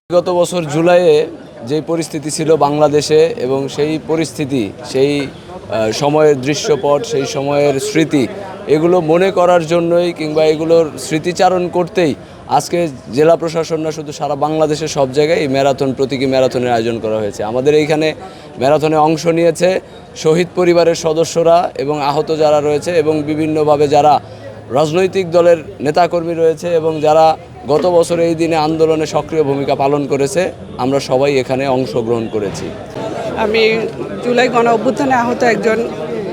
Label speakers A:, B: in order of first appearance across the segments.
A: গত বছর জুলাইয়ে যে পরিস্থিতি ছিল বাংলাদেশে এবং সেই পরিস্থিতি, সেই সময়ের দৃশ্যপট, সেই সময়ের স্মৃতি, এগুলো মনে করার জন্যই কিংবা এগুলোর স্মৃতিচারণ করতেই আজকে জেলা প্রশাসন না শুধু সারা বাংলাদেশের সব জায়গায় এই ম্যারাথন, প্রতীকী ম্যারাথনের আয়োজন করা হয়েছে। আমাদের এইখানে ম্যারাথনে অংশ নিয়েছে শহীদ পরিবারের সদস্যরা এবং আহত যারা রয়েছে এবং বিভিন্নভাবে যারা রাজনৈতিক দলের নেতাকর্মী রয়েছে এবং যারা গত বছর এই দিনে আন্দোলনে সক্রিয় ভূমিকা পালন করেছে। আমরা সবাই এখানে অংশগ্রহণ করেছি।
B: আমি জুলাই গণ অভ্যুত্থানে আহত একজন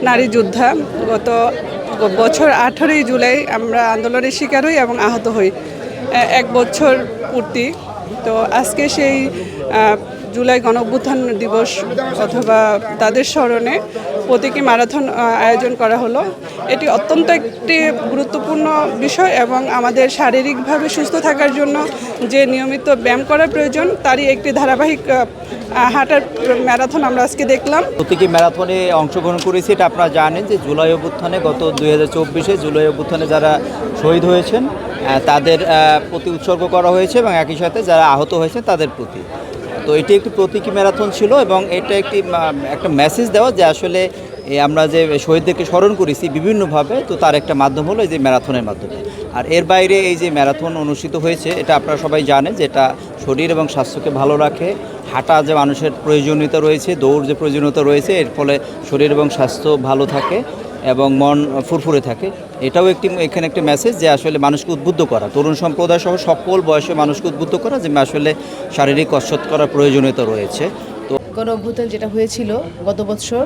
B: নারী যোদ্ধা। গত বছর 18ই জুলাই আমরা আন্দোলনের শিকার হই এবং আহত হই। 1 বছর পূর্তি। তো আজকে সেই জুলাই গণ অভ্যুত্থান দিবস অথবা তাদের স্মরণে প্রতীকী ম্যারাথন আয়োজন করা হলো। এটি অত্যন্ত একটি গুরুত্বপূর্ণ বিষয় এবং আমাদের শারীরিকভাবে সুস্থ থাকার জন্য যে নিয়মিত ব্যায়াম করা প্রয়োজন তারই একটি ধারাবাহিক হাঁটার ম্যারাথন আমরা আজকে দেখলাম।
C: প্রতীকী ম্যারাথনে অংশগ্রহণ করেছি। এটা আপনারা জানেন যে জুলাই অভ্যুত্থানে গত 2024-এ জুলাই অভ্যুত্থানে যারা শহীদ হয়েছেন তাদের প্রতি উৎসর্গ করা হয়েছে এবং একই সাথে যারা আহত হয়েছে তাদের প্রতি। তো এটি একটি প্রতীকী ম্যারাথন ছিল এবং এটা একটা মেসেজ দেওয়া যে আসলে আমরা যে শহীদদেরকে স্মরণ করেছি বিভিন্নভাবে, তো তার একটা মাধ্যম হলো এই যে ম্যারাথনের মাধ্যমে। আর এর বাইরে এই যে ম্যারাথন অনুষ্ঠিত হয়েছে এটা আপনারা সবাই জানেন যে এটা শরীর এবং স্বাস্থ্যকে ভালো রাখে। হাঁটা যে মানুষের প্রয়োজনীয়তা রয়েছে, দৌড় যে প্রয়োজনীয়তা রয়েছে, এর ফলে শরীর এবং স্বাস্থ্য ভালো থাকে এবং মন ফুরফুরে থাকে। এটাও এখানে একটা মেসেজ যে আসলে মানুষকে উদ্বুদ্ধ করা, তরুণ সম্প্রদায় সহ সকল বয়সে মানুষকে উদ্বুদ্ধ করা যে আসলে শারীরিক কসরত করার প্রয়োজনীয়তা রয়েছে। তো
D: গণ অভ্যুত্থান যেটা হয়েছিল গত বছর,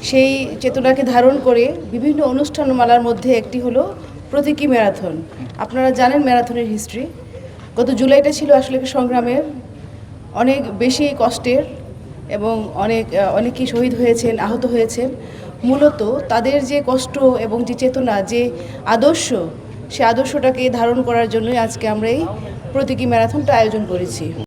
D: সেই চেতনাকে ধারণ করে বিভিন্ন অনুষ্ঠানমালার মধ্যে একটি হলো প্রতীকী ম্যারাথন। আপনারা জানেন ম্যারাথনের হিস্ট্রি। গত জুলাইটা ছিল আসলে সংগ্রামের, অনেক বেশি কষ্টের এবং অনেকেই শহীদ হয়েছেন, আহত হয়েছেন। মূলত তাদের যে কষ্ট এবং যে চেতনা, যে আদর্শ, সে আদর্শটাকে ধারণ করার জন্যই আজকে আমরা এই প্রতীকী ম্যারাথনটা আয়োজন করেছি।